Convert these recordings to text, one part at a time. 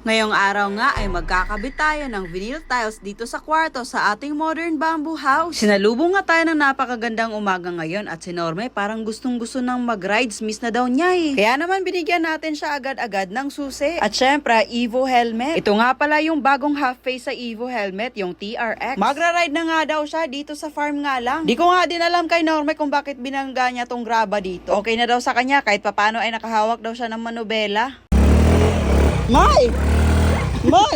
Ngayong araw nga ay magkakabit tayo ng vinyl tiles dito sa kwarto sa ating modern bamboo house. Sinalubong nga tayo ng napakagandang umaga ngayon at si Norme parang gustong-gusto nang mag-rides, miss na daw niya eh. Kaya naman binigyan natin siya agad-agad ng susi. At syempre, Evo helmet. Ito nga pala yung bagong half face sa Evo helmet, yung TRX. Magra-ride na nga daw siya dito sa farm nga lang. Di ko nga din alam kay Norme kung bakit binangga niya tong graba dito. Okay na daw sa kanya kahit papano ay nakahawak daw siya ng manubela. May!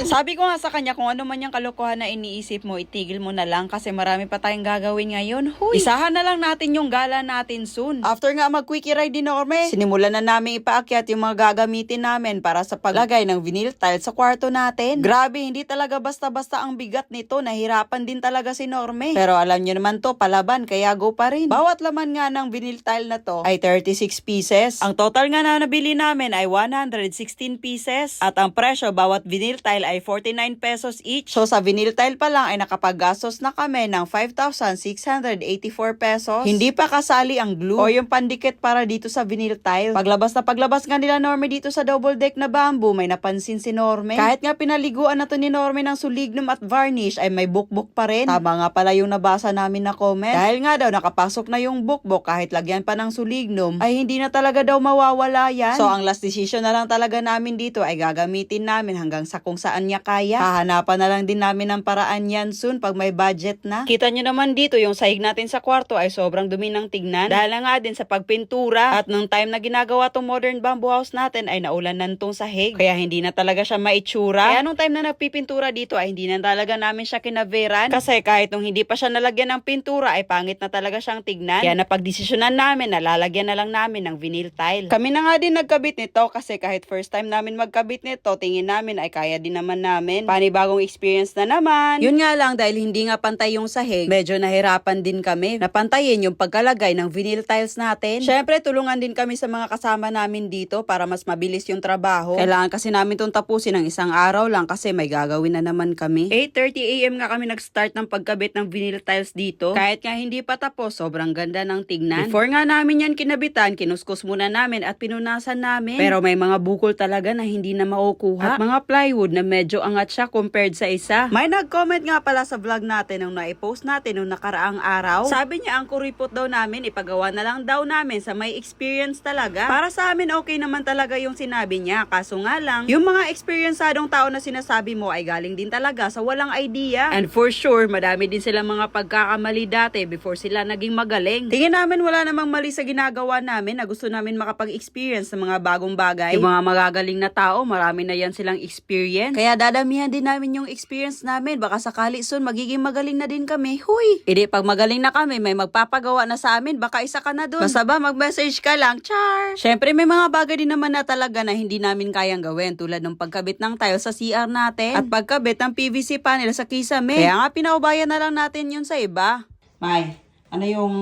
Sabi ko nga sa kanya kung ano man yung kalokohan na iniisip mo, itigil mo na lang kasi marami pa tayong gagawin ngayon. Huy! Isahan na lang natin yung gala natin soon. After nga mag-quickie ride din Norme, sinimulan na namin ipaakyat yung mga gagamitin namin para sa paglagay ng vinyl tile sa kwarto natin. Grabe, hindi talaga basta-basta ang bigat nito. Nahirapan din talaga si Norme. Pero alam nyo naman to, palaban, kaya go pa rin. Bawat laman nga ng vinyl tile na to ay 36 pieces. Ang total nga na nabili namin ay 116 pieces. At ang presyo bawat vinyl tile ay 49 pesos each. So sa vinyl tile pa lang ay nakapaggastos na kami ng 5,684 pesos. Hindi pa kasali ang glue o yung pandikit para dito sa vinyl tile. Paglabas nga nila Norme dito sa double deck na bamboo, may napansin si Norme. Kahit nga pinaliguan na to ni Norme ng sulignum at varnish ay may bukbok pa rin. Tama nga pala yung nabasa namin na comment. Dahil nga daw nakapasok na yung bukbok kahit lagyan pa ng sulignum ay hindi na talaga daw mawawala yan. So ang last decision na lang talaga namin dito ay gagamitin namin hanggang sa kung saan niya kaya. Hahanapan na lang din namin ng paraan yan soon pag may budget na. Kita nyo naman dito yung sahig natin sa kwarto ay sobrang dumi ng tignan. Dahil na nga din sa pagpintura at nung time na ginagawa tong modern bamboo house natin ay naulanan tong sahig. Kaya hindi na talaga siya maitsura. Kaya nung time na nagpipintura dito ay hindi na talaga namin siya kinaveran. Kasi kahit nung hindi pa siya nalagyan ng pintura ay pangit na talaga siyang tignan. Kaya napagdesisyonan namin na lalagyan na lang namin ng vinyl tile. Kami na nga din nagkabit nito kasi kahit first time namin magkabit nito, tingin namin ay kaya din naman namin. Panibagong experience na naman. Yun nga lang dahil hindi nga pantay yung sahig, medyo nahirapan din kami napantayin yung pagkalagay ng vinyl tiles natin. Syempre tulungan din kami sa mga kasama namin dito para mas mabilis yung trabaho. Kailangan kasi namin itong tapusin ng isang araw lang kasi may gagawin na naman kami. 8:30 AM nga kami nag-start ng pagkabit ng vinyl tiles dito. Kahit nga hindi pa tapos, sobrang ganda ng tignan. Before nga namin yan kinabitan, kinuskus muna namin at pinunasan namin. Pero may mga bukol talaga na hindi na makukuha. At mga plywood na medyo angat siya compared sa isa. May nag-comment nga pala sa vlog natin nung na-post natin nung nakaraang araw. Sabi niya ang kuripot daw namin ipagawa na lang daw namin sa may experience talaga. Para sa amin okay naman talaga yung sinabi niya. Kaso nga lang, yung mga experienceadong tao na sinasabi mo ay galing din talaga sa walang idea. And for sure, madami din silang mga pagkakamali dati before sila naging magaling. Tingin namin wala namang mali sa ginagawa namin na gusto namin makapag-experience sa mga bagong bagay. Yung mga magagaling na tao, marami na yan silang experience. Kaya dadamihan din namin yung experience namin. Baka sakali soon magiging magaling na din kami. Huy! Hindi, pag magaling na kami, may magpapagawa na sa amin. Baka isa ka na dun. Basta ba, mag-message ka lang. Char! Syempre, may mga bagay din naman na talaga na hindi namin kayang gawin. Tulad ng pagkabit ng tile sa CR natin. At pagkabit ng PVC panel sa kisame. Kaya nga, pinaubayan na lang natin yun sa iba. May, ano yung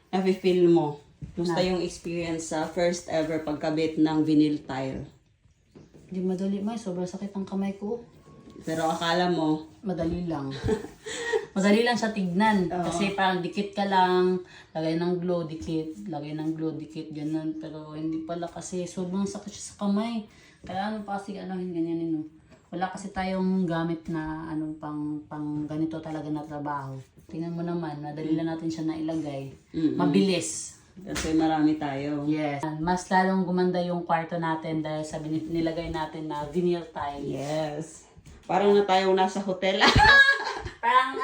nafe-feel mo? Gusto yung experience sa first ever pagkabit ng vinyl tile? Hindi madali, May. Sobrang sakit ang kamay ko. Pero akala mo, Madali lang. Madali lang siya tignan. Kasi parang dikit ka lang, lagay ng glue, dikit, lagay ng glue, dikit, ganun. Pero hindi pala kasi sobrang sakit siya sa kamay. Kaya ano pa kasi ganyanin, no? Wala kasi tayong gamit na pang ganito talaga na trabaho. Tingnan mo naman, madali lang natin siya nailagay. Mabilis. kasi marami tayo. Yes. Mas lalong gumanda yung kwarto natin dahil sa nilagay natin na vinyl tile. Yes. Parang na tayo nasa hotel. Parang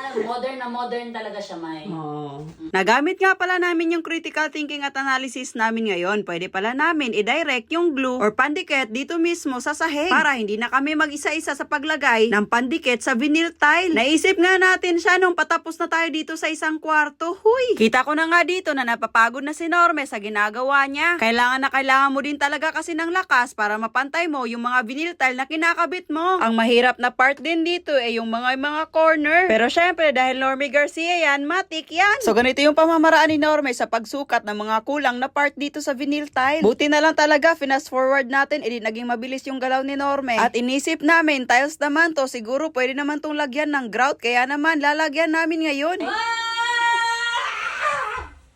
modern talaga siya, May. Oh. Nagamit nga pala namin yung critical thinking at analysis namin ngayon. Pwede pala namin i-direct yung glue or pandikit dito mismo sa sahig para hindi na kami mag-isa-isa sa paglagay ng pandikit sa vinyl tile. Naisip nga natin siya nung patapos na tayo dito sa isang kwarto. Huy! Kita ko na nga dito na napapagod na si Norme sa ginagawa niya. Kailangan mo din talaga kasi ng lakas para mapantay mo yung mga vinyl tile na kinakabit mo. Ang mahirap na part din dito ay yung mga corner. Pero syempre, dahil Normie Garcia yan, matik yan. So ganito yung pamamaraan ni Normie sa pagsukat ng mga kulang na part dito sa vinyl tile. Buti na lang talaga, fast forward natin, edi naging mabilis yung galaw ni Normie. At inisip namin, tiles naman to, siguro pwede naman tong lagyan ng grout, kaya naman lalagyan namin ngayon.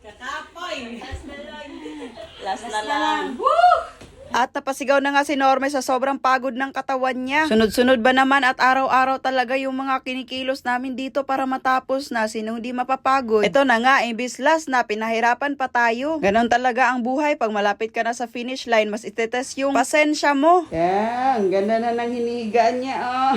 Kakapoy! Last na lang. Woo! At napasigaw na nga si Norme sa sobrang pagod ng katawan niya. Sunod-sunod ba naman at araw-araw talaga yung mga kinikilos namin dito para matapos na, sino hindi mapapagod. Ito na nga, imbis last na pinahirapan pa tayo. Ganon talaga ang buhay, pag malapit ka na sa finish line, mas itetest yung pasensya mo. Yeah, ang ganda na ng hinigaan niya, oh.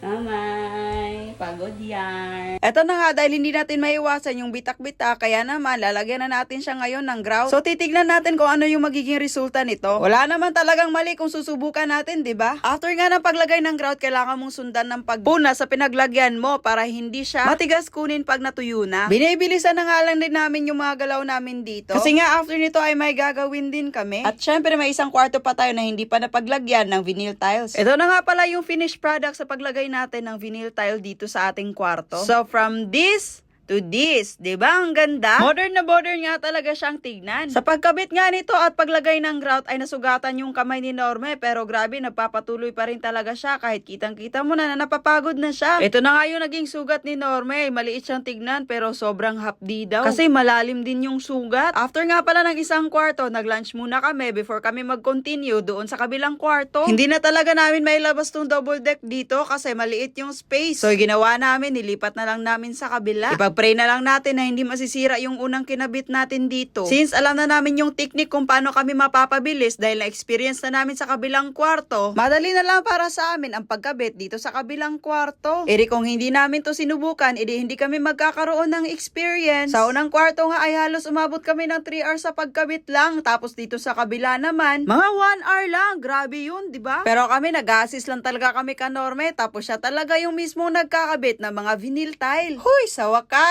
Mamay, pagod yan. Eto na nga, dahil hindi natin maiwasan yung bitak-bitak, kaya naman lalagyan na natin siya ngayon ng grout. So titignan natin kung ano yung magiging resulta nito. Wala naman talagang mali kung susubukan natin, di ba? After nga ng paglagay ng grout, kailangan mong sundan ng pagpuna sa pinaglagyan mo para hindi siya matigas kunin pag natuyo na. Binibilisan na nga lang din namin yung mga galaw namin dito. Kasi nga after nito ay may gagawin din kami. At syempre may isang kwarto pa tayo na hindi pa napaglagyan ng vinyl tiles. Ito na nga pala yung finished product sa paglagay natin ng vinyl tile dito sa ating kwarto. So from this to this, 'di ba? Ang ganda. Modern na modern nga talaga siyang tignan. Sa pagkabit nga nito at paglagay ng grout ay nasugatan yung kamay ni Norme, pero grabe, nagpapatuloy pa rin talaga siya kahit kitang-kita mo na napapagod na siya. Ito na nga yung naging sugat ni Norme. Maliit siyang tignan pero sobrang hapdi daw. Kasi malalim din yung sugat. After nga pala ng isang kwarto, nag-lunch muna kami before kami mag-continue doon sa kabilang kwarto. Hindi na talaga namin mailabas tong double deck dito kasi maliit yung space. So ginawa namin, nilipat na lang namin sa kabila. Pray na lang natin na hindi masisira yung unang kinabit natin dito. Since alam na namin yung technique kung paano kami mapapabilis dahil na-experience na namin sa kabilang kwarto, madali na lang para sa amin ang pagkabit dito sa kabilang kwarto. Edi kung hindi namin to sinubukan, edi hindi kami magkakaroon ng experience. Sa unang kwarto nga ay halos umabot kami ng 3 hours sa pagkabit lang. Tapos dito sa kabila naman, mga 1 hour lang. Grabe yun, di ba? Pero kami nag-assist lang talaga kami ka Norme. Tapos siya talaga yung mismo nagkakabit ng mga vinyl tile. Huy, sa wakas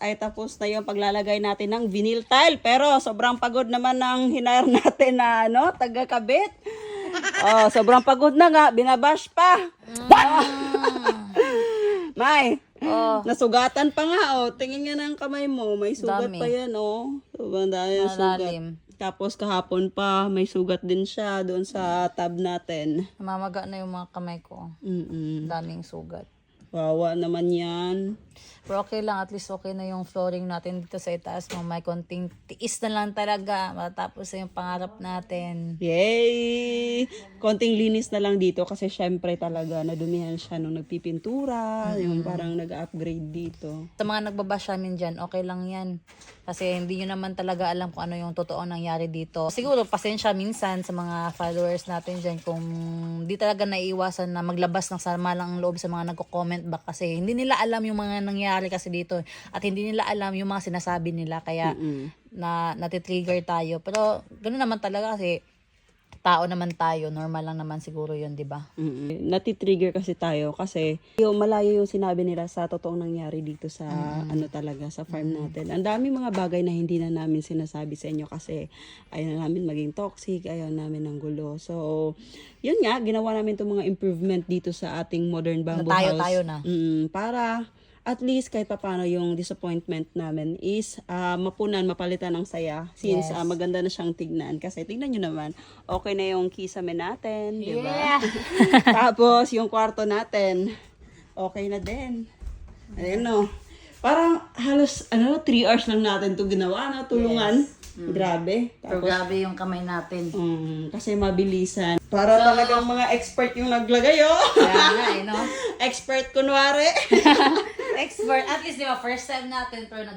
ay tapos na yung paglalagay natin ng vinyl tile. Pero sobrang pagod naman ng hinire natin na taga-kabit. Oh, sobrang pagod na nga, binabash pa. May, nasugatan pa nga, tingin nga ng kamay mo, may sugat Dami. pa yan, sobrang dami yung sugat. Malalim. Tapos kahapon pa, may sugat din siya doon sa tab natin. Namamaga na yung mga kamay ko. Daming sugat. Wawa naman yan. Pero okay lang, at least okay na yung flooring natin dito sa itaas mo. May konting tiis na lang talaga. Matapos na yung pangarap natin. Yay! Konting linis na lang dito kasi syempre talaga nadumihan siya nung nagpipintura, yung parang nag-upgrade dito. Sa mga nagbabash namin dyan, okay lang yan. Kasi hindi nyo naman talaga alam kung ano yung totoo nangyari dito. Siguro, pasensya minsan sa mga followers natin dyan kung di talaga naiiwasan na maglabas ng sama lang ang loob sa mga nagko-comment back kasi hindi nila alam yung mga nangyari kasi dito. At hindi nila alam yung mga sinasabi nila. Kaya natitrigger tayo. Pero ganoon naman talaga kasi tao naman tayo, normal lang naman siguro yun, di ba? Natitrigger kasi tayo kasi yung malayo yung sinabi nila sa totoong nangyari dito sa talaga sa farm natin. Ang dami mga bagay na hindi na namin sinasabi sa inyo kasi ayaw na namin maging toxic, ayaw namin ng gulo. So, yun nga, ginawa namin itong mga improvement dito sa ating modern bamboo house. Tayo na. Para at least kahit paano yung disappointment namin is mapunan, mapalitan ng saya since maganda na siyang tignan. Kasi tignan nyo naman, okay na yung kisame natin, di ba? Tapos yung kwarto natin, okay na din. Ayun parang halos 3 hours lang natin to ginawa na tulungan. Grabe. Pero grabe yung kamay natin. Kasi mabilisan. Para talagang mga expert yung naglagay, Kaya nga no? Expert kunwari. Expert. At least, di ba, first time natin, pero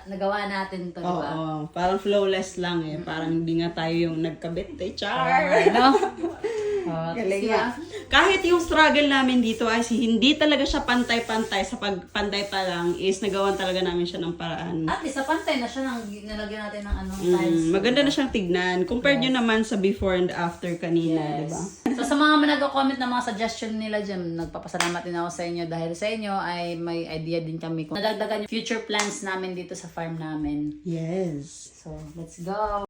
nagawa natin to, di ba? Oo, parang flawless lang Parang hindi nga tayo yung nagkabit. Char! No? Galing nga. Kahit yung struggle namin dito ay hindi talaga siya pantay-pantay. Sa pagpantay pa lang is nagawan talaga namin siya ng paraan. At least, sa pantay na siya nang nalagyan natin ng tiles. Maganda na siyang tignan. Compared nyo naman sa before and after kanina, di ba? So, sa mga nag-comment na mga suggestion nila dyan, nagpapasalamat din ako sa inyo dahil sa inyo ay may idea din kami kung nadagdagan yung future plans namin dito sa farm namin. Yes. So, let's go!